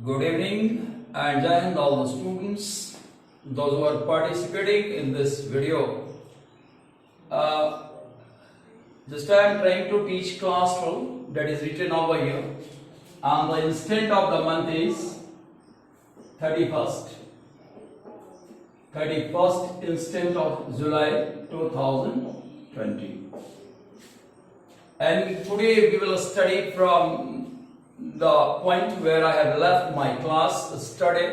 Good evening and Jai Hind all the students, those who are participating in this video. Just I am trying to teach class 12 that is written over here, and the instant of the month is 31st instant of July 2020. And today we will study from the point where I have left my class study.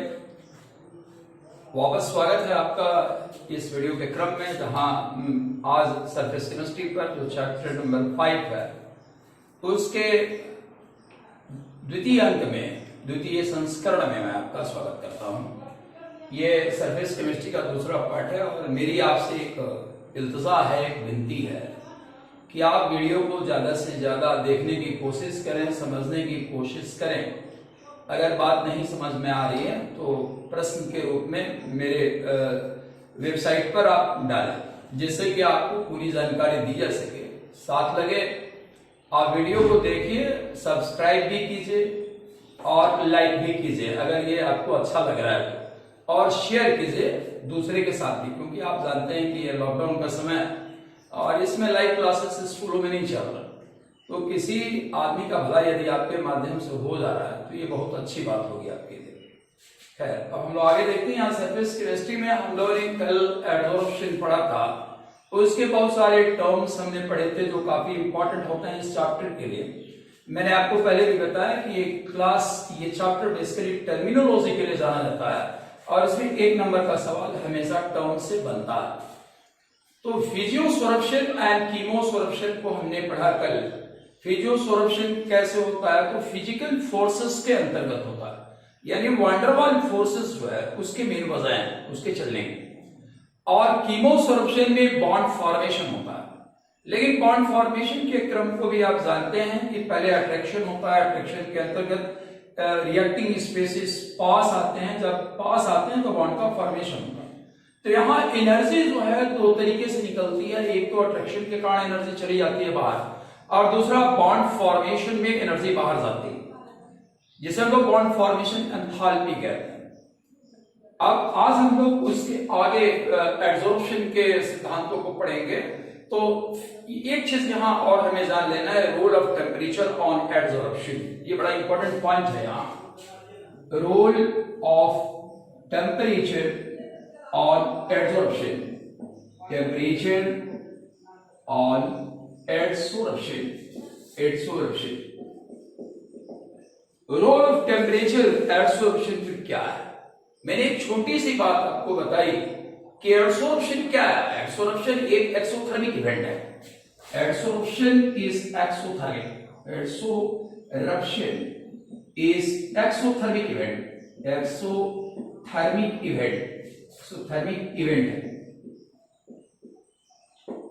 वापस स्वागत है आपका इस video के क्रम में, जहां आज सरफेस केमिस्ट्री पर जो चैप्टर नंबर 5 है उसके द्वितीय संस्करण में मैं आपका स्वागत करता हूं। ये सरफेस केमिस्ट्री का दूसरा पार्ट है और मेरी आपसे एक इल्तजा है, एक विनती है कि आप वीडियो को ज्यादा से ज्यादा देखने की कोशिश करें, समझने की कोशिश करें। अगर बात नहीं समझ में आ रही है तो प्रश्न के रूप में मेरे वेबसाइट पर आप डालें, जिससे कि आपको पूरी जानकारी दी जा सके। साथ लगे आप वीडियो को देखिए, सब्सक्राइब भी कीजिए और लाइक भी कीजिए अगर ये आपको अच्छा लग रहा है, और शेयर कीजिए दूसरे के साथ भी, क्योंकि आप जानते हैं कि ये लॉकडाउन का समय है और इसमें लाइव क्लासेस स्कूलों में नहीं चल रहा, तो किसी आदमी का भला यदि आपके माध्यम से हो जा रहा है तो ये बहुत अच्छी बात होगी आपके लिए। खैर, अब हम लोग आगे देखते हैं। यहाँ सरफेस केमिस्ट्री में हम लोगों ने कल एडसॉर्प्शन पढ़ा था, तो इसके बहुत सारे टर्म्स हमने पढ़े थे जो काफी इंपॉर्टेंट होते हैं इस चैप्टर के लिए। मैंने आपको पहले भी बताया कि ये चैप्टर बेसिकली टर्मिनोलॉजी के लिए जाना जाता है और इसमें 1 नंबर का सवाल हमेशा टर्म से बनता है। तो फिजियोसोर्प्शन एंड कीमोसोर्प्शन को हमने पढ़ा कल। फिजियोसोर्प्शन कैसे होता है? तो फिजिकल फोर्सेस के अंतर्गत होता है, यानी वंडरवाल फोर्सेस जो है उसके मेन वजह है उसके चलने की। और कीमोसोर्प्शन में बॉन्ड फॉर्मेशन होता है, लेकिन बॉन्ड फॉर्मेशन के क्रम को भी आप जानते हैं कि पहले अट्रैक्शन होता है, अट्रैक्शन के अंतर्गत रिएक्टिंग स्पेसिस पास आते हैं, जब पास आते हैं तो बॉन्ड का फॉर्मेशन होता है। तो यहाँ एनर्जी जो है 2 तरीके से निकलती है, एक तो अट्रैक्शन के कारण एनर्जी चली जाती है बाहर, और दूसरा बॉन्ड फॉर्मेशन में एनर्जी बाहर जाती है, जिसे हम लोग बॉन्ड फॉर्मेशन एंथैल्पी कहते हैं। अब आज हम लोग उसके आगे एडसॉर्प्शन के सिद्धांतों को पढ़ेंगे। तो एक चीज यहाँ और हमें जान लेना है, role of temperature on adsorption. ये बड़ा इंपॉर्टेंट पॉइंट है यहाँ, role of temperature on adsorption, temperature on adsorption. Role of temperature adsorption फिर क्या है? मैंने एक छोटी सी बात आपको बताई कि एडसॉर्प्शन क्या है। एडसॉर्प्शन एक एक्सोथर्मिक इवेंट है। Adsorption is exothermic. Adsorption is exothermic event. Exothermic event है।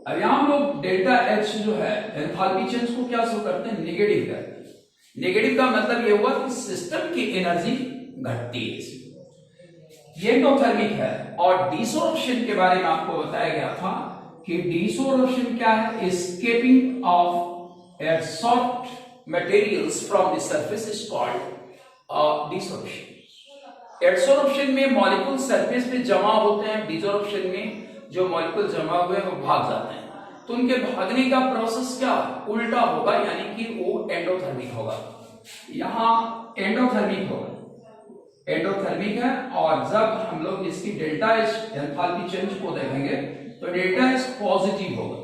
अब यहां हम लोग डेल्टा एच जो है एंथैल्पी चेंज को क्या शो करते हैं? नेगेटिव करते हैं। नेगेटिव का मतलब ये हुआ कि सिस्टम की एनर्जी घटती है, ये एंडोथर्मिक है। और डिसोर्प्शन के बारे में आपको बताया गया था कि डिसोर्प्शन क्या है? Escaping of adsorbed materials from the surface is called desorption. Adsorption में मॉलिक्यूल सरफेस पे जमा होते हैं, डिसॉर्प्शन में जो मॉलिक्यूल जमा हुए हैं वो भाग जाते हैं। तो उनके भागने का प्रोसेस क्या उल्टा होगा, यानी कि वो एंडोथर्मिक होगा। यहाँ एंडोथर्मिक होगा, एंडोथर्मिक है। और जब हम लोग इसकी डेल्टा एच एंथैल्पी चेंज को देखेंगे तो डेल्टा एच पॉजिटिव होगा।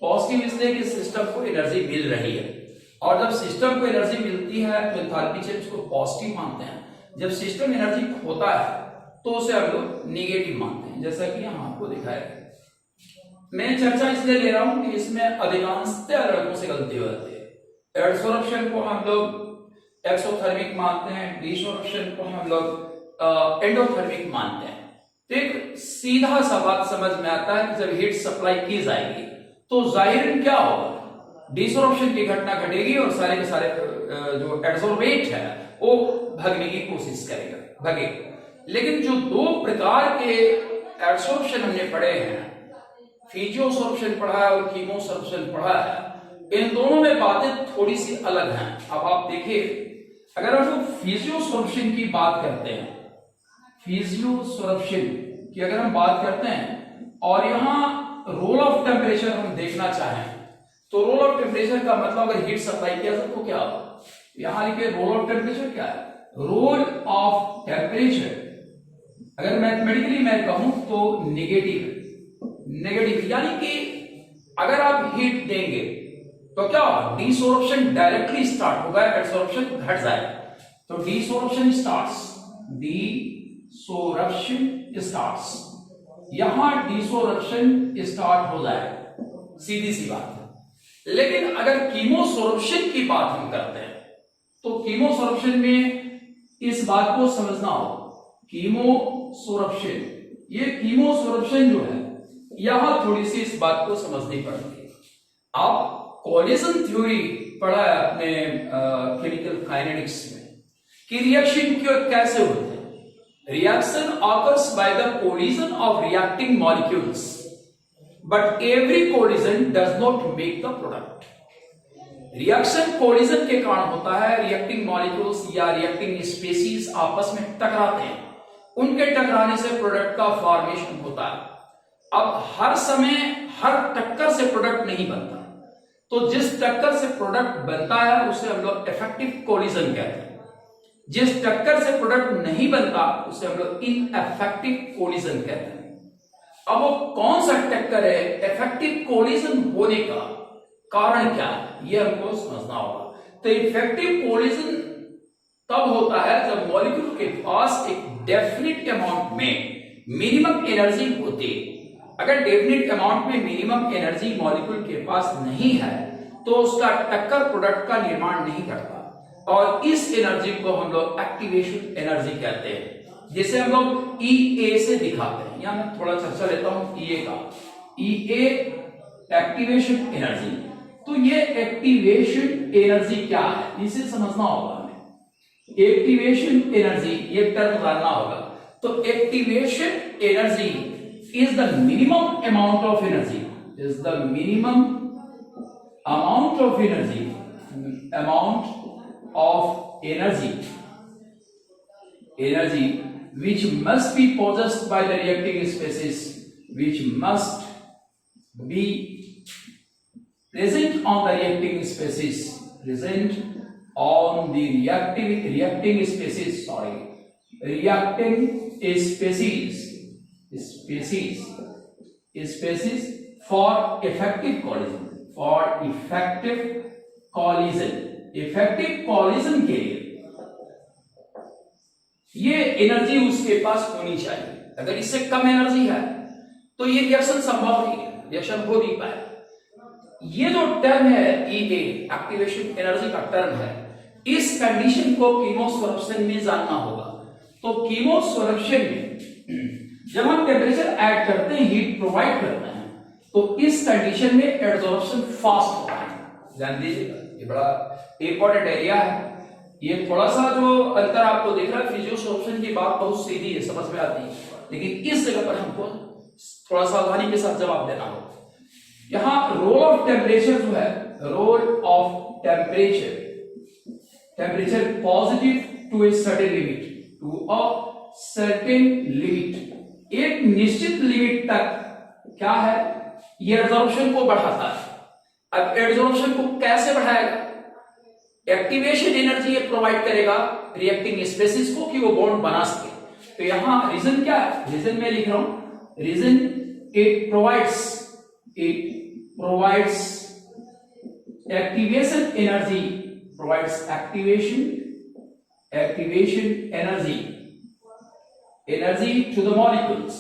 पॉजिटिव इसलिए कि सिस्टम को एनर्जी मिल रही है, और जब सिस्टम को एनर्जी मिलती है तो एंथैल्पी चेंज को पॉजिटिव मानते हैं। जब सिस्टम एनर्जी खोता है तो उसे हम लोग निगेटिव मानते हैं, जैसा कि यहां आपको दिखाया है। मैं चर्चा इसलिए ले रहा हूं कि इसमें अधिकांशतः लड़कों से गलती हो जाती है। एडसॉर्प्शन को हम लोग एक्सोथर्मिक मानते हैं, डिसॉर्प्शन को हम लोग एंडोथर्मिक मानते हैं। तो एक सीधा सा बात समझ में आता है कि जब हीट सप्लाई की जाएगी तो जाहिर क्या होगा? डिसॉर्प्शन की घटना घटेगी और सारे के सारे जो एडसॉर्बेट है वो भागने की कोशिश करेगा, भागेगा। लेकिन जो 2 प्रकार के एडसॉर्प्शन हमने पढ़े हैं, फिजियोसोर्प्शन पढ़ा है और कीमोसोर्प्शन पढ़ा है, इन दोनों में बातें थोड़ी सी अलग हैं। अब आप देखिए, अगर हम लोग फिजियोसोर्प्शन की बात करते हैं, फिजियोसोर्प्शन की अगर हम बात करते हैं और यहाँ रोल ऑफ टेम्परेचर हम देखना चाहें तो रोल ऑफ टेम्परेचर का मतलब अगर हीट सप्लाई किया जाए तो क्या होगा, यहां लिखे रोल ऑफ टेम्परेचर क्या है, रोल ऑफ टेम्परेचर अगर मैथमेटिकली मैं कहूं तो नेगेटिव यानी कि अगर आप हीट देंगे तो क्या होगा, डिसोर्प्शन डायरेक्टली स्टार्ट होगा, एडसोर्प्शन घट जाएगा। तो डिसोर्प्शन स्टार्ट्स, यहां डिसोर्प्शन स्टार्ट हो जाएगा, सीधी सी बात है। लेकिन अगर कीमोसोर्प्शन की बात हम करते हैं तो कीमोसोर्प्शन में इस बात को समझना हो, कीमोसोर्प्शन, ये कीमोसोर्प्शन जो है यहां थोड़ी सी इस बात को समझनी पड़ती है। आप कोलिजन थ्योरी पढ़ा है अपने केमिकल काइनेटिक्स में कि रिएक्शन क्यों कैसे होते हैं। Reaction occurs by the collision of reacting molecules but every collision does not make the product. Reaction collision के कारण होता है, रिएक्टिंग मॉलिक्यूल्स या रिएक्टिंग स्पीशीज आपस में टकराते हैं, उनके टकराने से प्रोडक्ट का फॉर्मेशन होता है। अब हर समय हर टक्कर से प्रोडक्ट नहीं बनता, तो जिस टक्कर से प्रोडक्ट बनता है उसे हम लोग इफेक्टिव कोलिजन कहते हैं, जिस टक्कर से प्रोडक्ट नहीं बनता उसे हम लोग इनएफेक्टिव कोलिजन कहते हैं। अब वो कौन सा टक्कर है, इफेक्टिव कोलिजन होने का कारण क्या है, ये हमको समझना होगा। तो इफेक्टिव कोलिजन तब होता है जब मॉलिक्यूल के पास एक डेफिनिट अमाउंट में मिनिमम एनर्जी होती है। अगर डेफिनिट अमाउंट में मिनिमम एनर्जी मॉलिक्यूल के पास नहीं है तो उसका टक्कर प्रोडक्ट का निर्माण नहीं करता, और इस एनर्जी को हम लोग एक्टिवेशन एनर्जी कहते हैं, जिसे हम लोग EA से दिखाते हैं। यहां मैं थोड़ा चर्चा लेता हूं EA का। EA एक्टिवेशन एनर्जी, तो ये एक्टिवेशन एनर्जी क्या है इसे समझना होगा हमें। एक्टिवेशन एनर्जी ये टर्म जानना होगा। तो activation energy is the minimum amount of energy, is the minimum amount of energy, energy which must be possessed by the reacting species, which must be present on the reacting species, reacting species for effective collision के लिए ये energy उसके पास होनी चाहिए। अगर इससे कम energy है तो ये रिएक्शन संभव नहीं है, रिएक्शन हो नहीं पाएगा। ये जो टर्म है EA एक्टिवेशन एनर्जी का टर्म है, इस कंडीशन को कीमोसोर्प्शन में जानना होगा। तो कीमोसोर्प्शन में जब हम टेम्परेचर ऐड करते हैं, हीट प्रोवाइड करते हैं, तो इस कंडीशन में एडसॉर्प्शन फास्ट होता है। ध्यान दीजिएगा, ये बड़ा इंपॉर्टेंट एरिया है। ये थोड़ा सा जो अंतर आपको दिख रहा है, फिजियोसोर्प्शन की बात बहुत सीधी है, समझ में आती है, लेकिन इस जगह पर हमको थोड़ा सावधानी के साथ जवाब देना होगा। यहां रोल ऑफ टेम्परेचर जो है, role of temperature positive to a certain limit, एक निश्चित लिमिट तक क्या है, ये एडसॉर्प्शन को बढ़ाता है। अब एडसॉर्प्शन को कैसे बढ़ाएगा, एक्टिवेशन एनर्जी ये प्रोवाइड करेगा रिएक्टिंग स्पीशीज को कि वो बॉन्ड बना सके। तो यहां रीजन क्या है, रीजन में लिख रहा हूं, reason it provides activation energy, provides activation energy to the molecules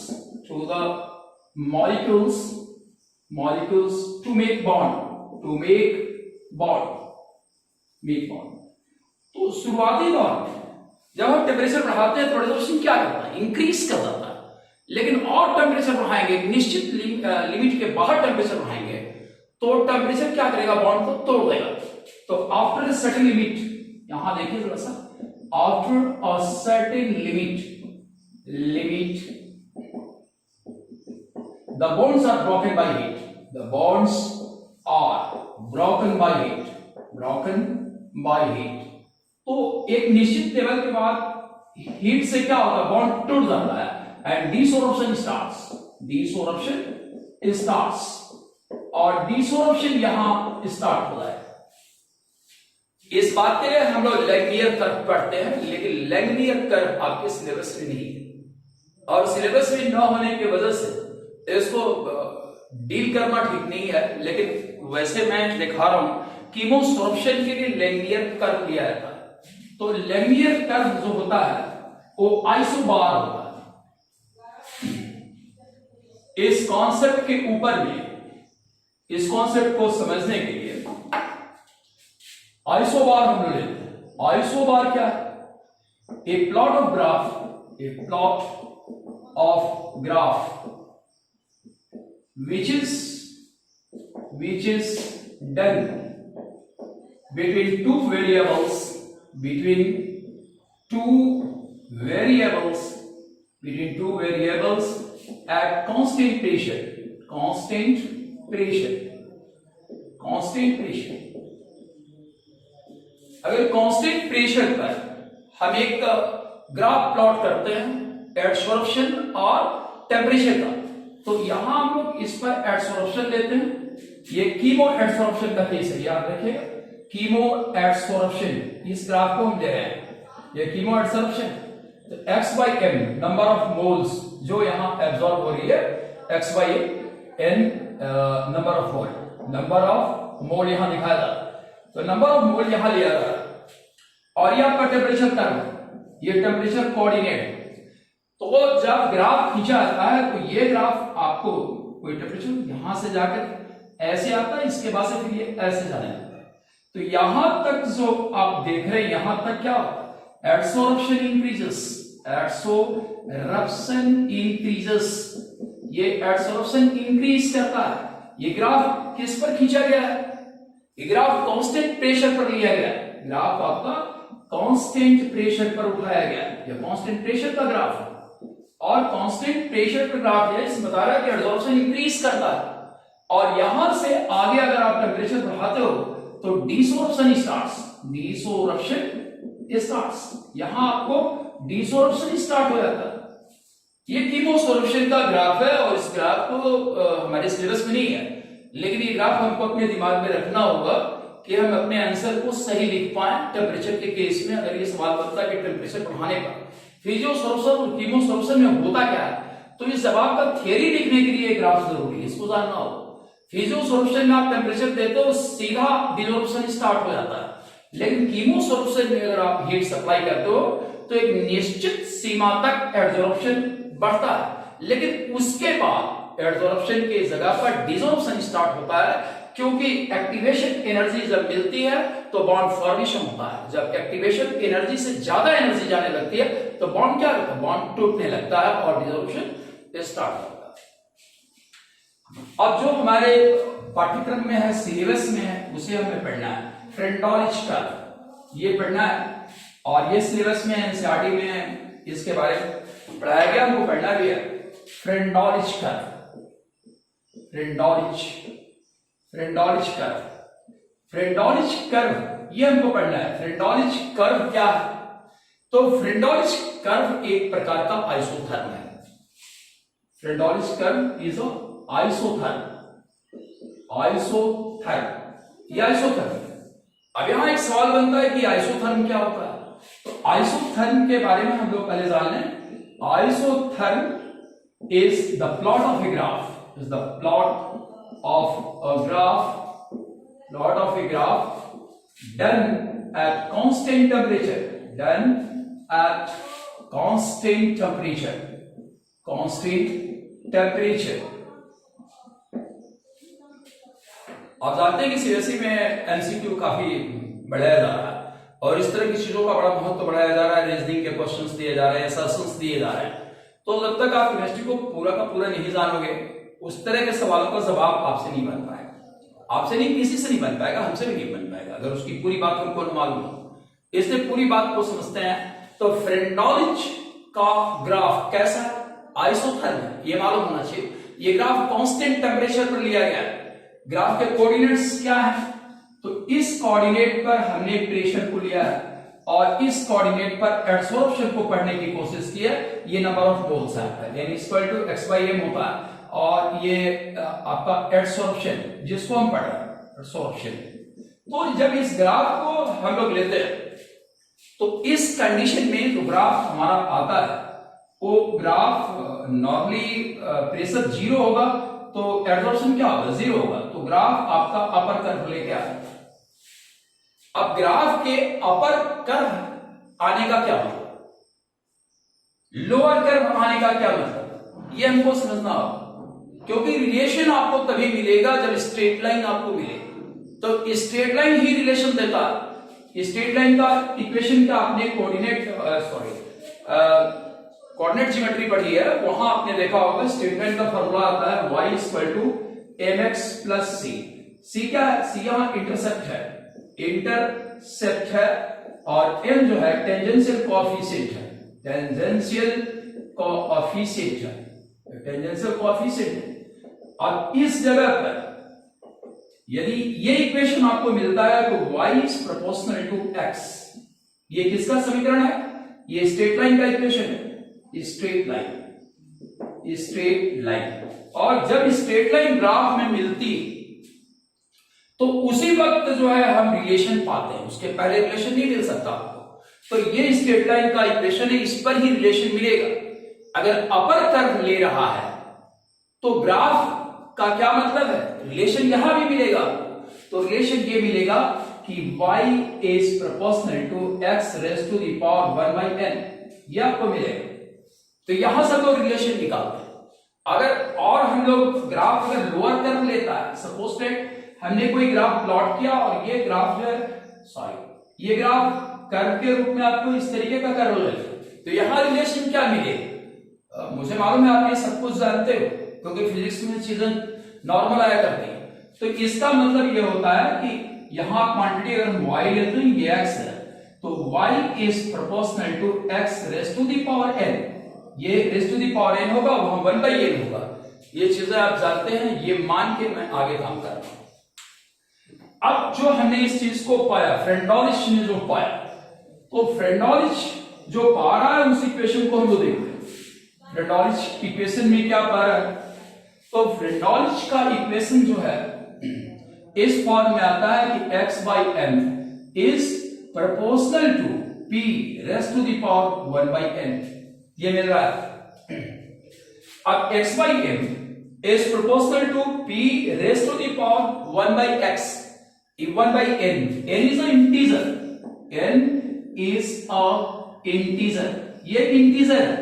to make bond। तो शुरुआती दौर में जब हम टेम्परेचर बढ़ाते हैं तो एडसॉर्प्शन क्या करता है, इंक्रीज कर जाता है। लेकिन और टेम्परेचर बढ़ाएंगे, निश्चित लिमिट के बाहर टेम्परेचर बढ़ाएंगे तो टेम्परेचर क्या करेगा, बॉन्ड को तोड़ देगा। तो आफ्टर अ सर्टेन लिमिट, यहां देखिए थोड़ा सा, after a certain limit the bonds are broken by heat, the bonds are broken by heat, तो एक निश्चित लेवल के बाद हीट से क्या होता है, बॉन्ड टूट जाता है एंड डिसोरप्शन स्टार्ट्स, डिसोरप्शन स्टार्ट्स, और डिसोरप्शन यहां स्टार्ट होता है। इस बात के लिए हम लोग लैंगनियर कर्व पढ़ते हैं, लेकिन लैंगनियर कर्व आपके सिलेबस में नहीं है, और सिलेबस में न होने की वजह से इसको डील करना ठीक नहीं है। लेकिन वैसे मैं दिखा रहा हूं कीमोसोर्प्शन के लिए लैंगनियर कर्व लिया जाता है। तो लैंगनियर कर्व जो होता है वो आइसोबार होता है। इस कॉन्सेप्ट के ऊपर में, इस कॉन्सेप्ट को समझने के लिए आइसोबार हम लोग लेते हैं। आइसोबार क्या है? ए plot of graph, A plot of graph which is done between two variables, between two variables at constant pressure, constant pressure। अगर कांस्टेंट प्रेशर पर हम एक ग्राफ प्लॉट करते हैं एडसोर्प्शन और टेम्परेचर का, तो यहां हम लोग इस पर एडसोर्प्शन लेते हैं। ये कीमो एडसोर्प्शन का केस है, याद रखिएगा, कीमो एडसोर्प्शन। इस ग्राफ को हम ले रहे हैं, ये कीमो एडसोर्प्शन। तो x/m नंबर ऑफ मोल्स जो यहां एब्सॉर्ब हो रही है, x/n number of mole, number of mole यहां दिखाया था। तो नंबर ऑफ मोल यहां लिया जा रहा है, और ये आपका टेम्परेचर कर्व, ये टेम्परेचर कोऑर्डिनेट। तो जब ग्राफ खींचा जाता है तो ये ग्राफ आपको कोई टेम्परेचर यहां से जाकर ऐसे आता है, इसके बाद से फिर ये ऐसे जाने लगता है। तो यहां तक जो आप देख रहे हैं, यहां तक क्या एडसोर्प्शन इंक्रीजेस, एडसोर्प्शन इंक्रीजेस, ये एडसोर्प्शन इंक्रीज करता है। ये ग्राफ किस पर खींचा गया है? ये ग्राफ कांस्टेंट प्रेशर पर लिया गया है। ग्राफ आपका कांस्टेंट प्रेशर पर उठाया गया है, ये कांस्टेंट प्रेशर का ग्राफ है, और कांस्टेंट प्रेशर पर ग्राफ है, इसमें बता रहा है कि एडसोर्प्शन इंक्रीज करता है। और यहां से आगे अगर आप टेम्परेचर बढ़ाते हो तो डिसोर्प्शन स्टार्ट्स, डिसोर्प्शन स्टार्ट्स, यहां आपको डिसोर्प्शन स्टार्ट हो जाता है। ये कीमोसोर्प्शन का ग्राफ है, और इस ग्राफ को हमारे सिलेबस में नहीं है, लेकिन ये ग्राफ हमको अपने दिमाग में रखना होगा कि हम अपने आंसर को सही लिख पाए। टेम्परेचर के केस में अगर ये सवाल बनता है कि टेम्परेचर बढ़ाने का फिजियोसोर्प्शन और कीमोसोर्प्शन में होता क्या है, तो इस जवाब का थ्योरी लिखने के लिए ग्राफ जरूरी है, इसको जानना होगा। फिजियोसोर्प्शन में आप टेम्परेचर देते हो, सीधा डिसोर्प्शन स्टार्ट हो जाता है। लेकिन कीमोसोर्प्शन में अगर आप हीट सप्लाई करते हो तो एक निश्चित सीमा तक एडसोर्प्शन बढ़ता है, लेकिन उसके बाद एडसोर्प्शन की जगह पर डिसोर्प्शन स्टार्ट होता है, क्योंकि एक्टिवेशन एनर्जी जब मिलती है तो बॉन्ड फॉर्मेशन होता है। जब एक्टिवेशन एनर्जी से ज्यादा एनर्जी जाने लगती है तो बॉन्ड क्या होता है, बॉन्ड टूटने लगता है और डिसोल्यूशन स्टार्ट होता है। अब जो हमारे पाठ्यक्रम में है, सिलेबस में है, उसे हमें पढ़ना है फ्रेंडोलिच कर्व, ये पढ़ना है। और ये सिलेबस में एनसीईआरटी में इसके बारे में पढ़ाया गया, हमको पढ़ना भी है फ्रेंडोलिच कर्व, फ्रेंडोलिच कर्व ये हमको पढ़ना है। फ्रेंडोलिच कर्व क्या है? तो फ्रेंडोलिच कर्व एक प्रकार का आइसोथर्म है। फ्रेंडोलिच कर्व इज आइसोथर्म, ये आइसोथर्म। अब यहां एक सवाल बनता है कि आइसोथर्म क्या होता है? तो आइसोथर्म के बारे में हम लोग पहले जान लें। Isotherm is the plot of a graph, is the plot of a graph done at constant temperature, आप जानते हैं कि सीबीएसई में एमसीक्यू काफी बढ़ाया जा रहा है, और इस तरह की चीजों का बड़ा महत्व बढ़ाया जा रहा है। रीजनिंग के क्वेश्चंस दिए जा रहे हैं, असर्शंस दिए जा रहे हैं। तो जब तक आप केमिस्ट्री को पूरा का पूरा नहीं जानोगे, उस तरह के सवालों का जवाब आपसे नहीं बन पाएगा, आपसे नहीं, किसी से नहीं बन पाएगा, हमसे भी नहीं बन पाएगा, अगर उसकी पूरी बात हमको मालूम हो। इसलिए पूरी बात को समझते हैं। तो फ्रेंडोलिच का ग्राफ कैसा है? आइसोथर्म है, ये मालूम होना चाहिए। ये ग्राफ कांस्टेंट टेम्परेचर पर लिया गया है। ग्राफ के कोऑर्डिनेट्स क्या है? तो इस कोऑर्डिनेट पर हमने प्रेशर को लिया है, और इस कोऑर्डिनेट पर एडसॉर्प्शन को पढ़ने की कोशिश की है, ये नंबर ऑफ मोल्स है, यानी इक्वल टू x/m होता है, और ये आपका एडसॉर्प्शन जिसको हम पढ़ रहे हैं एडसॉर्प्शन। तो जब इस ग्राफ को हम लोग लेते हैं तो इस कंडीशन में जो ग्राफ हमारा आता है वो ग्राफ नॉर्मली प्रेशर 0 होगा तो एडसॉर्प्शन क्या होगा, 0 होगा, तो ग्राफ आपका अपर कर्व लेके आए। अब ग्राफ के अपर कर्व आने का क्या मतलब, लोअर कर्व आने का क्या मतलब, ये हमको समझना होगा, क्योंकि रिलेशन आपको तभी मिलेगा जब स्ट्रेट लाइन आपको मिले। तो स्ट्रेट लाइन ही रिलेशन देता है। स्ट्रेट लाइन का इक्वेशन क्या आपने कोऑर्डिनेट ज्योमेट्री पढ़ी है, वहां आपने देखा होगा स्ट्रेट लाइन का फॉर्मूला आता है y mx + c। c क्या है, c यहां इंटरसेप्ट है, और m जो है टेंजेंशियल कोएफिशिएंट है, टेंजेंशियल कोएफिशिएंट। और इस जगह पर यदि ये इक्वेशन आपको मिलता है तो y is proportional to x, ये किसका समीकरण है, ये स्ट्रेट लाइन का इक्वेशन है, स्ट्रेट लाइन। और जब स्ट्रेट लाइन ग्राफ में मिलती तो उसी वक्त जो है हम रिलेशन पाते हैं, उसके पहले रिलेशन नहीं मिल सकता आपको। तो ये स्ट्रेट लाइन का इक्वेशन है, इस पर ही रिलेशन मिलेगा। अगर अपर कर्व ले रहा है तो ग्राफ का क्या मतलब है, रिलेशन यहां भी मिलेगा। तो रिलेशन ये मिलेगा कि y is proportional to x raised to the power 1/n, ये आपको मिलेगा। तो यहां से लोग रिलेशन निकालते हैं। अगर और हम लोग ग्राफ अगर लोअर कर्व लेता है, सपोज दैट हमने कोई ग्राफ प्लॉट किया और ये ग्राफ जो है ये ग्राफ कर्व के रूप में आपको इस तरीके का कर्व लगे, तो यहां रिलेशन क्या मिलेगा, मुझे मालूम है आप ये सब कुछ जानते हो क्योंकि फिजिक्स में चीजें नॉर्मल आया करती है। तो इसका मतलब ये होता है कि यहां क्वांटिटी अगर हम y लेते हैं, ये x है, तो y is proportional to x raised to the power n, ये raised to the power n होगा, वहां 1/n होगा। ये चीजें आप जानते हैं, ये मान के मैं आगे काम कर रहा हूं। अब जो हमने इस चीज को पाया, फ्रेंडोलिच ने जो पाया, तो फ्रेंडोलिच जो पा रहा है उस इक्वेशन को हम लोग देखते हैं। फ्रेंडोलिच इक्वेशन में क्या पा रहा है, तो फ्रेंडोलिच का इक्वेशन जो है इस फॉर्म में आता है कि x/m is proportional to p raised to the power 1/n, ये मिल रहा है। अब x/m is proportional to p raised to the power 1/x, 1/n, n is an integer, n is a integer, ये इंटीजर है,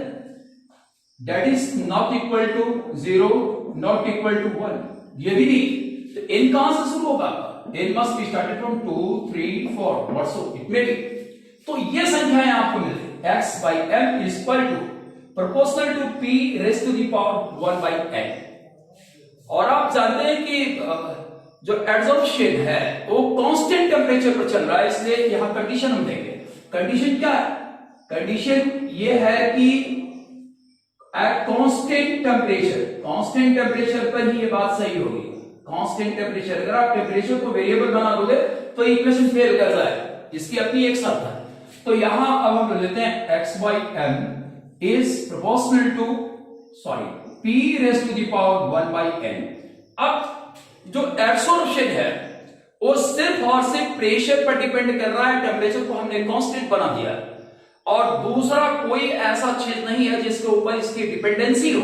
that is not equal to 0, not equal to 1, ये भी नहीं। तो n कहां से शुरू होगा, n must be started from 2, 3, 4 whatso it may be। तो ये संख्याएं आपको मिल रही, x/m is equal to proportional to p raised to the power 1/n। और आप जानते हैं कि जो एडसॉर्प्शन है वो कांस्टेंट टेम्परेचर पर चल रहा है, इसलिए यहां कंडीशन हम देंगे। कंडीशन क्या है, कंडीशन ये है कि एट कांस्टेंट टेम्परेचर पर ही ये बात सही होगी। कांस्टेंट टेम्परेचर, अगर आप टेम्परेचर को वेरिएबल बना दोगे तो इक्वेशन फेल कर जाएगा, इसकी अपनी एक शर्त है। तो यहां अब हम लेते हैं x/m is proportional to p raised to the power 1/n। अब जो एब्सॉर्प्शन है वो सिर्फ और सिर्फ प्रेशर पर डिपेंड कर रहा है, टेम्परेचर को हमने कांस्टेंट बना दिया, और दूसरा कोई ऐसा चीज नहीं है जिसके ऊपर इसकी डिपेंडेंसी हो।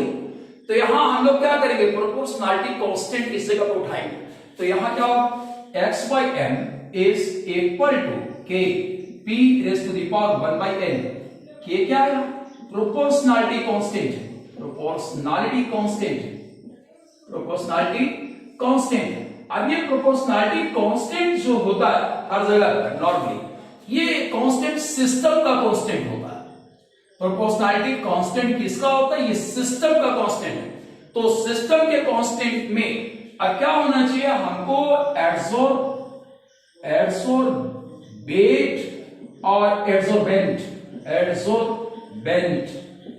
तो यहां हम लोग क्या करेंगे, प्रोपोर्शनलिटी कांस्टेंट इस जगह पर उठाएंगे। तो यहां क्या x/m is equal to k p raised to the power 1/n। k क्या है, प्रोपोर्शनलिटी कांस्टेंट, प्रोपोर्शनलिटी कांस्टेंट। अब ये प्रोपोर्शनलिटी कांस्टेंट जो होता है हर जगह पर नॉर्मली, ये कांस्टेंट सिस्टम का कांस्टेंट होता है। प्रोपोर्शनलिटी कांस्टेंट किसका होता है, ये सिस्टम का कांस्टेंट है। तो सिस्टम के कांस्टेंट में अब क्या होना चाहिए, हमको एडसोर्बेट और एडसोर्बेंट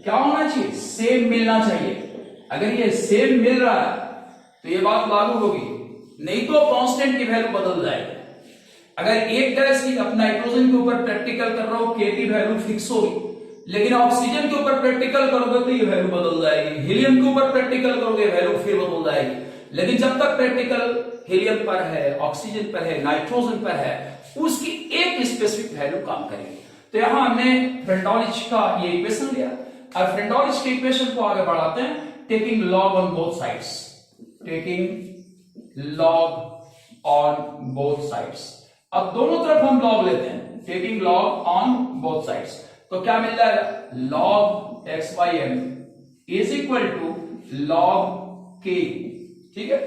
क्या होना चाहिए, सेम मिलना चाहिए। अगर ये सेम मिल रहा है तो ये बात लागू होगी, नहीं तो कांस्टेंट की वैल्यू बदल जाएगी। अगर एक गैस की अब नाइट्रोजन के ऊपर प्रैक्टिकल कर रहा हो, के की वैल्यू फिक्स होगी, लेकिन ऑक्सीजन के ऊपर प्रैक्टिकल करोगे तो ये वैल्यू बदल जाएगी, हीलियम के ऊपर प्रैक्टिकल करोगे वैल्यू फिर बदल जाएगी। लेकिन जब तक प्रैक्टिकल हीलियम पर है, ऑक्सीजन पर है, नाइट्रोजन पर है, उसकी एक स्पेसिफिक वैल्यू काम करेगी। तो यहां हमने फ्रेंडोलिच का ये इक्वेशन लिया। अब फ्रेंडोलिच के इक्वेशन को आगे बढ़ाते हैं, taking log on both sides, taking log on both sides. अब दोनों तरफ हम लॉग लेते हैं, taking log on both sides, तो क्या मिल जाएगा, log X by M is equal to log K, ठीक है।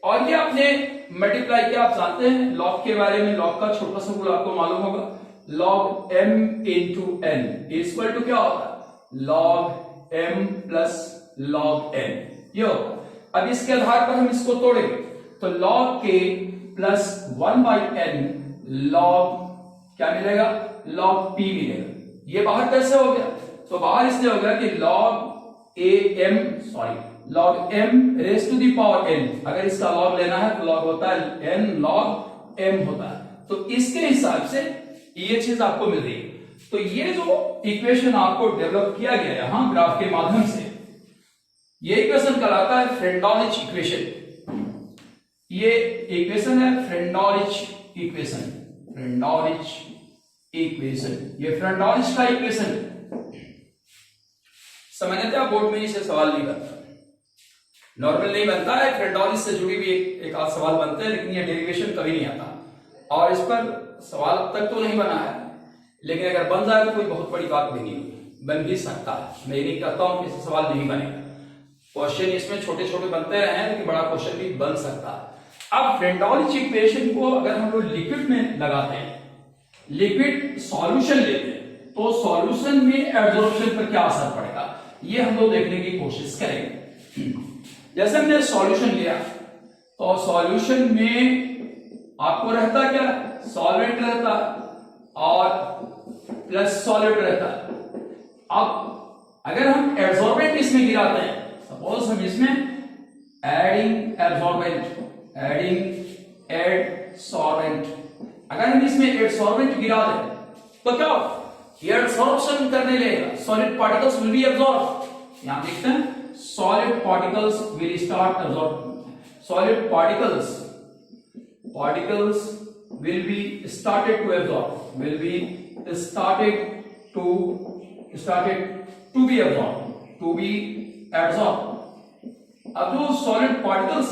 और ये आपने मल्टीप्लाई किया, आप जानते हैं लॉग के बारे में, लॉग का छोटा सा रूल आपको मालूम होगा, log m into n equal to क्या होगा, log m plus log n, ये होगा। अब इसके आधार पर हम इसको तोड़ेंगे, तो log k plus 1 by n log क्या मिलेगा, लॉग p मिलेगा। ये बाहर कैसे हो गया, तो बाहर इसलिए हो गया कि log m raise to the power n, अगर इसका लॉग लेना है तो लॉग होता है n लॉग m होता है। तो इसके हिसाब से ये चीज आपको मिल रही है। तो ये जो इक्वेशन आपको डेवलप किया गया है यहां ग्राफ के माध्यम से, ये इक्वेशन कहलाता है फ्रेंडोलिच इक्वेशन। ये इक्वेशन है फ्रेंडोलिच इक्वेशन, फ्रेंडोलिच इक्वेशन, ये फ्रेंडोलिच का इक्वेशन। सामान्यतः बोर्ड में इसे सवाल नहीं बनता, नॉर्मल नहीं बनता है, फ्रेंडोलिच से जुड़ी भी एक आध सवाल बनते हैं, लेकिन ये डेरिवेशन कभी नहीं आता, और इस पर सवाल अब तक तो नहीं बना है, लेकिन अगर बन जाए तो कोई बहुत बड़ी बात भी नहीं होगी, बन भी सकता है। मैं ये नहीं कहता हूं कि इससे सवाल नहीं बनेगा, क्वेश्चन इसमें छोटे छोटे बनते रहे हैं, लेकिन बड़ा क्वेश्चन भी बन सकता है। अब फ्रेंडोलिच इक्वेशन को अगर हम लोग लिक्विड में लगाते हैं, लिक्विड सॉल्यूशन लेते हैं, तो सॉल्यूशन में एब्जॉर्प्शन पर क्या असर पड़ेगा, ये हम लोग देखने की कोशिश करेंगे। जैसे हमने सॉल्यूशन लिया, तो सॉल्यूशन में आपको रहता क्या, सॉल्वेंट रहता और प्लस सॉलिड रहता। अब अगर हम एब्जॉर्बेंट इसमें गिराते हैं, सपोज हम इसमें एडिंग एब्जॉर्बेंट, एड सॉल्वेंट, अगर हम इसमें एडसॉर्बेंट गिरा दें तो क्या होगा, एडसॉर्प्शन करने लगेगा, solid particles will be absorb. यहां देखते हैं solid particles will start absorb, solid particles will be started to absorb, will be started to be absorbed, to be absorbed। अब जो solid particles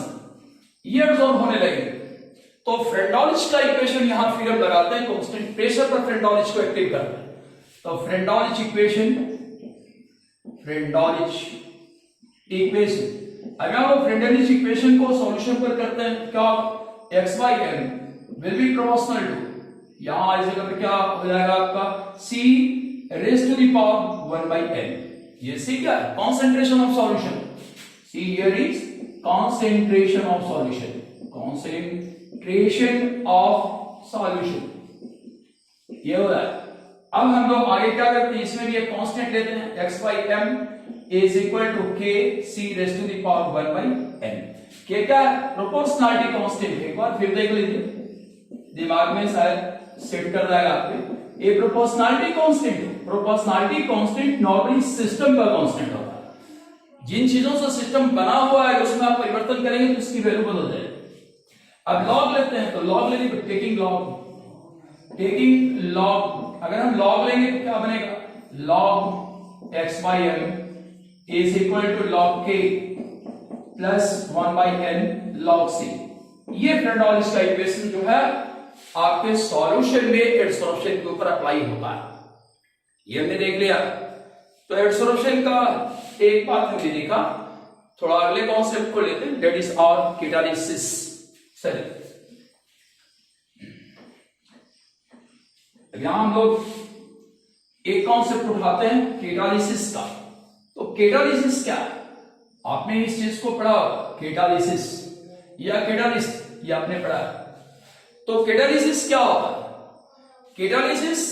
ये absorb होने लगेंगे, तो फ्रेंडोलिच का इक्वेशन यहां फिर हम लगाते हैं, कांस्टेंट प्रेशर पर फ्रेंडोलिच को एक्टिव करते हैं, तो फ्रेंडोलिच इक्वेशन, फ्रेंडोलिच इक्वेशन। अगर हम फ्रेंडोलिच इक्वेशन को सॉल्यूशन पर करते हैं, क्या x by m will be proportional to, यहां इस जगह पे क्या हो जाएगा आपका c raise to the power 1 by n। ये c क्या है, concentration of solution, c here is concentration of solution, concentration of solution, ये हो रहा है। अब हम लोग आगे क्या करते हैं, इसमें भी एक कांस्टेंट लेते हैं, x by m is equal to k c raised to the power 1 by n। k क्या है, प्रोपोर्शनलिटी कांस्टेंट, एक बार फिर देख लीजिए, दिमाग में शायद सेट कर जाएगा आपके। ये प्रोपोर्शनलिटी कांस्टेंट है, प्रोपोर्शनलिटी कांस्टेंट नॉर्मली सिस्टम का कांस्टेंट होता है, जिन चीजों से सिस्टम बना हुआ है उसमें आप परिवर्तन करेंगे तो उसकी वैल्यू बदल जाएगी। अब लॉग लेते हैं, तो लॉग लेंगे तो टेकिंग लॉग, अगर हम लॉग लेंगे तो क्या बनेगा, log x by m is equal to log k plus 1 by n log c। ये फ्रेंडोलिच का इक्वेशन जो है आपके सॉल्यूशन में एडसॉर्प्शन के ऊपर अप्लाई होता है, ये हमने देख लिया। तो एडसॉर्प्शन का एक बात हमने देखा, थोड़ा अगले कॉन्सेप्ट को लेते हैं, दैट इज आवर कैटालिसिस। चलिए यहां हम लोग एक कॉन्सेप्ट उठाते हैं कैटालिसिस का। तो कैटालिसिस क्या है, आपने इस चीज को पढ़ा, कैटालिसिस या कैटालिस्ट, ये आपने पढ़ा। तो कैटालिसिस क्या होता है, catalysis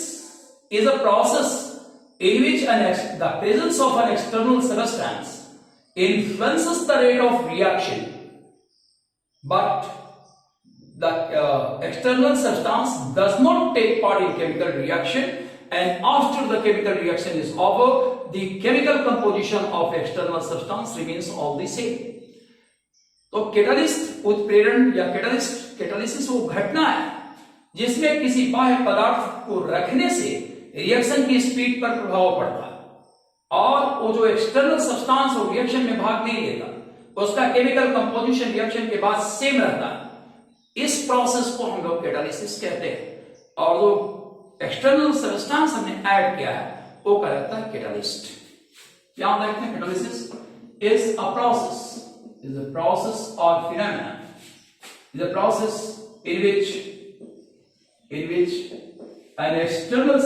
is a process in which the presence of an external substance influences the rate of reaction, but the external substance does not take part in chemical reaction, and after the chemical reaction is over, the chemical composition of external substance remains all the same. तो catalyst उत्प्रेरण या catalysis वो घटना है जिसमें किसी बाह्य पदार्थ को रखने से रिएक्शन की स्पीड पर प्रभाव पड़ता है और वो जो एक्सटर्नल सब्सटेंस वो रिएक्शन में भाग नहीं लेता, उसका केमिकल कंपोजिशन रिएक्शन के बाद सेम रहता है। इस प्रोसेस को हम लोग कैटालिसिस कहते हैं और जो एक्सटर्नल सब्सटेंस हमने ऐड किया है वो कहलाता है कैटालिस्ट। याद रखते हैं कैटालिसिस इज अ प्रोसेस और phenomena, is a process in which an external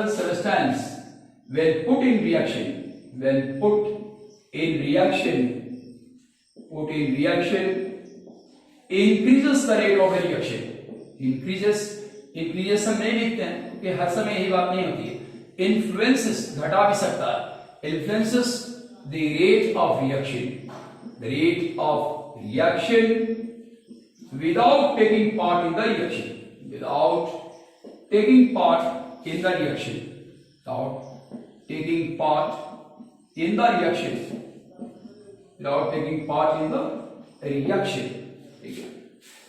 substance when put in reaction increases the rate of a reaction। increases हम नहीं लिखते हैं क्योंकि हर समय यही बात नहीं होती है। influences घटा भी सकता है, influences the rate of reaction without taking part in the reaction, without taking part in the reaction,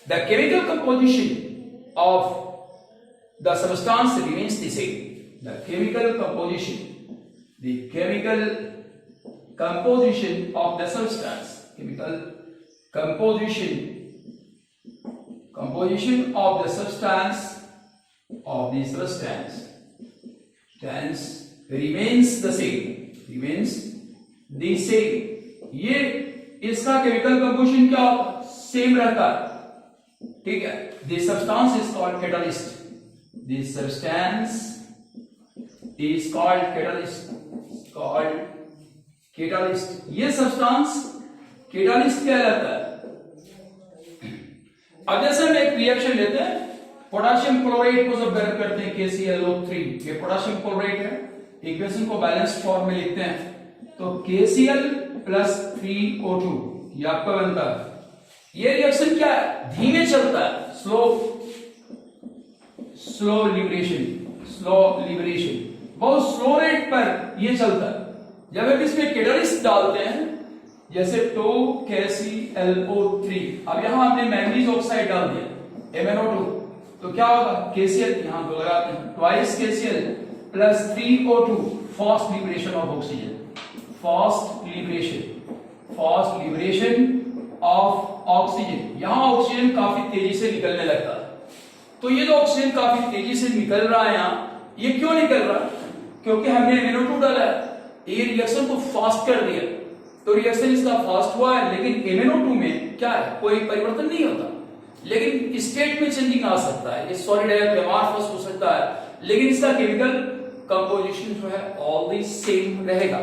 the chemical composition of the substance remains the same। the chemical composition of the substance, composition of the substance remains the same। ये इसका chemical composition क्या होता है? Same रहता है, ठीक है। This substance is called catalyst, ये सब्सटेंस कैटालिस्ट कहलाता है। अब जैसे हम एक रिएक्शन लेते हैं, पोटेशियम क्लोराइड को जब गर्म करते हैं KClO3, ये पोटेशियम क्लोराइड है, इक्वेशन को बैलेंस फॉर्म में लिखते हैं तो KCl + 3O2 ये आपका बनता है। ये रिएक्शन क्या है? धीमे चलता है, स्लो लिबरेशन, बहुत स्लो रेट पर ये चलता है। जब हम इसमें कैटालिस्ट डालते हैं जैसे KClO3, अब यहां हमने मैंगनीज ऑक्साइड डाल दिया MnO2, तो क्या होगा? KCl यहां दो लगाते हैं, twice KCl + 3O2 fast liberation of oxygen, fast liberation of oxygen. यहां ऑक्सीजन काफी तेजी से निकलने लगता है। तो ये जो ऑक्सीजन काफी तेजी से निकल रहा है यहां, ये क्यों निकल रहा है? क्योंकि हमने MnO2 डाला है, ये रिएक्शन को फास्ट कर दिया, तो रिएक्शन इसका फास्ट हुआ है। लेकिन MnO2 में क्या है? कोई परिवर्तन नहीं होता, लेकिन स्टेट में चेंजिंग आ सकता है। ये सॉलिड है तो एमार्फस हो सकता है, लेकिन इसका केमिकल कंपोजिशन जो है ऑल द सेम रहेगा।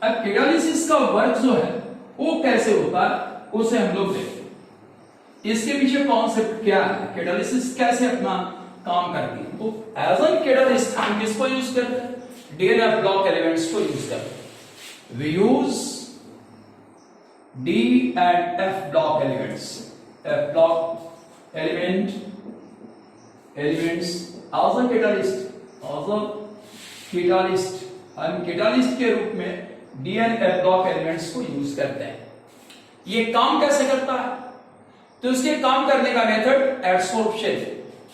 अब कैटालिसिस का वर्क जो है वो कैसे होता है उसे हम लोग देखते हैं। इसके पीछे कॉन्सेप्ट क्या है, कैटालिसिस कैसे अपना काम करती है। तो एज एन कैटालिस्ट हम किसको यूज करते हैं? D and F block elements को यूज करते हैं। We use D and F block elements, F block elements as a catalyst, हम कैटालिस्ट के रूप में D and F block elements को यूज करते हैं। ये काम कैसे करता है? तो इसके काम करने का मेथड एडसोर्प्शन,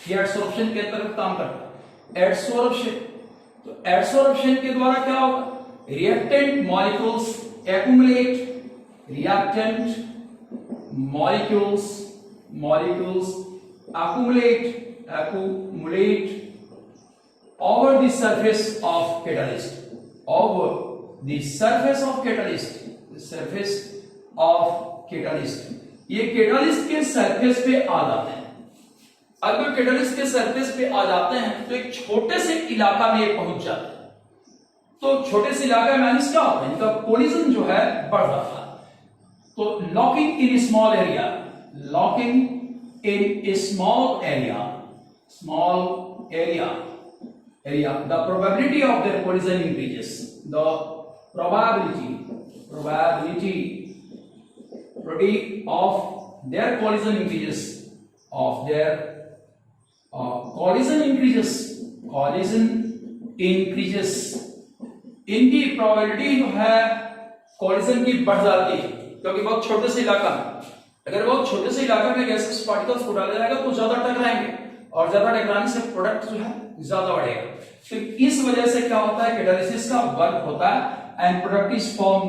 ये एडसोर्प्शन के तरफ काम करता है। एडसोर्प्शन, तो एडसोर्प्शन के द्वारा क्या होगा? Reactant molecules accumulate, accumulate over the surface of catalyst, ये कैटालिस्ट के सरफेस पे आ जाते हैं। अगर कैटालिस्ट के सरफेस पे आ जाते हैं तो एक छोटे से इलाका में ये पहुंच जाते हैं। तो छोटे से इलाका में क्या होता है? इनका कोलिजन जो है बढ़ जाता है। तो locking in small area, area, the probability of their collision increases. The probability of their collision increases. इनकी प्रोबेबिलिटी जो है कॉलिजन की बढ़ जाती है, क्योंकि बहुत छोटे से इलाका में, अगर बहुत छोटे से इलाके में गैसेस पार्टिकल्स को डाला जाएगा तो ज्यादा टकराएंगे, और ज्यादा टकराने से प्रोडक्ट जो है ज्यादा बढ़ेगा। तो इस वजह से क्या होता है, कैटालिसिस का वर्क होता है एंड प्रोडक्ट इज फॉर्म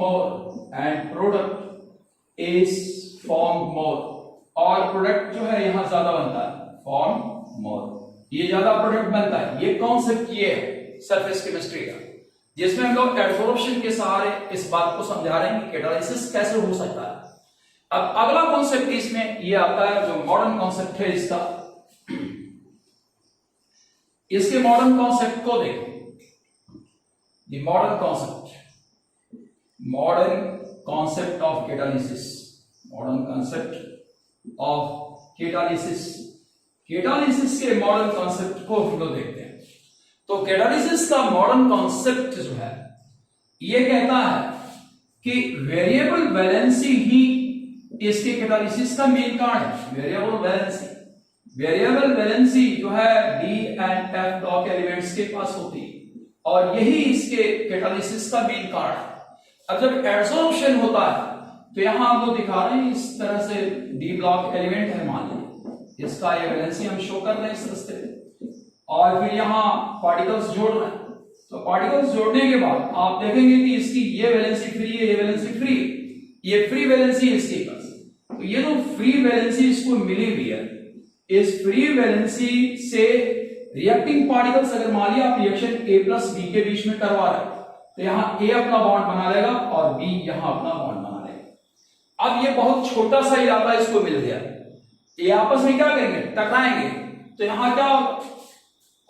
मोर, और प्रोडक्ट जो है यहां ज्यादा बनता है, फॉर्म मोर, ये ज्यादा प्रोडक्ट बनता है। ये कॉन्सेप्ट ये है सरफेस केमिस्ट्री का, जिसमें हम लोग एडसोर्प्शन के सहारे इस बात को समझा रहे हैं कि कैटालिसिस कैसे हो सकता है। अब अगला कॉन्सेप्ट इसमें ये आता है, जो मॉडर्न कॉन्सेप्ट है इसका, इसके मॉडर्न कॉन्सेप्ट को देखो। The modern concept of catalysis, catalysis के मॉडर्न कॉन्सेप्ट को हम लोग देखते हैं। तो कैटालिसिस का मॉडर्न कॉन्सेप्ट जो है ये कहता है कि वेरिएबल वैलेंसी ही इसके कैटालिसिस का मेन कारण है। वेरिएबल वैलेंसी जो है डी एंड एफ डॉक एलिमेंट्स के पास होती है, और यही इसके कैटालिसिस का मेन कारण है। अब जब एडसॉर्प्शन होता है तो यहां हम लोग दिखा रहे हैं, इस तरह से डी ब्लॉक एलिमेंट है, मान लीजिए इसका ये वैलेंसी हम शो कर रहे हैं इस रास्ते पे, और फिर यहां पार्टिकल्स जोड़ रहे हैं। तो पार्टिकल्स जोड़ने के बाद आप देखेंगे कि इसकी ये वैलेंसी फ्री है, ये वैलेंसी फ्री, ये फ्री वैलेंसी है इसके पास। तो ये जो फ्री वैलेंसी इसको मिली हुई है, इस फ्री वैलेंसी से रिएक्टिंग पार्टिकल्स, अगर मान लिया आप रिएक्शन A प्लस B के बीच में करवा रहे हैं, तो यहां A अपना बॉन्ड बना लेगा और B यहां अपना बॉन्ड बना लेगा। अब ये बहुत छोटा सा इलाका इसको मिल गया, ये आपस में क्या करेंगे, टकराएंगे। तो यहां क्या,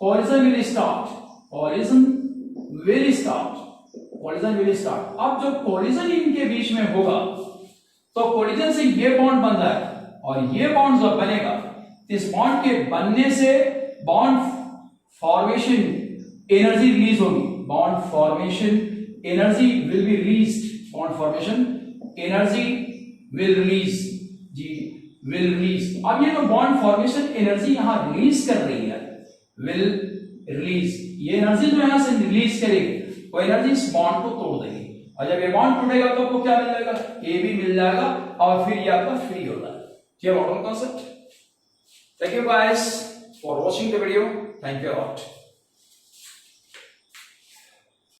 collision will start। अब जब collision इनके बीच में होगा तो collision से ये बॉन्ड बन जाएगा, और ये बॉन्ड जब बनेगा, इस बॉन्ड के बनने से बॉन्ड फॉर्मेशन एनर्जी रिलीज होगी, bond formation energy will be released, अब ये जो बॉन्ड फॉर्मेशन एनर्जी यहां रिलीज कर रही है, ये एनर्जी जो यहां से रिलीज करेगी, वो एनर्जी इस बॉन्ड को तोड़ देगी, और जब ये बॉन्ड टूटेगा तो आपको क्या मिल जाएगा, ए भी मिल जाएगा, और फिर ये आपका फ्री होता है। ये modern concept. Thank you guys for watching the video. Thank you a lot.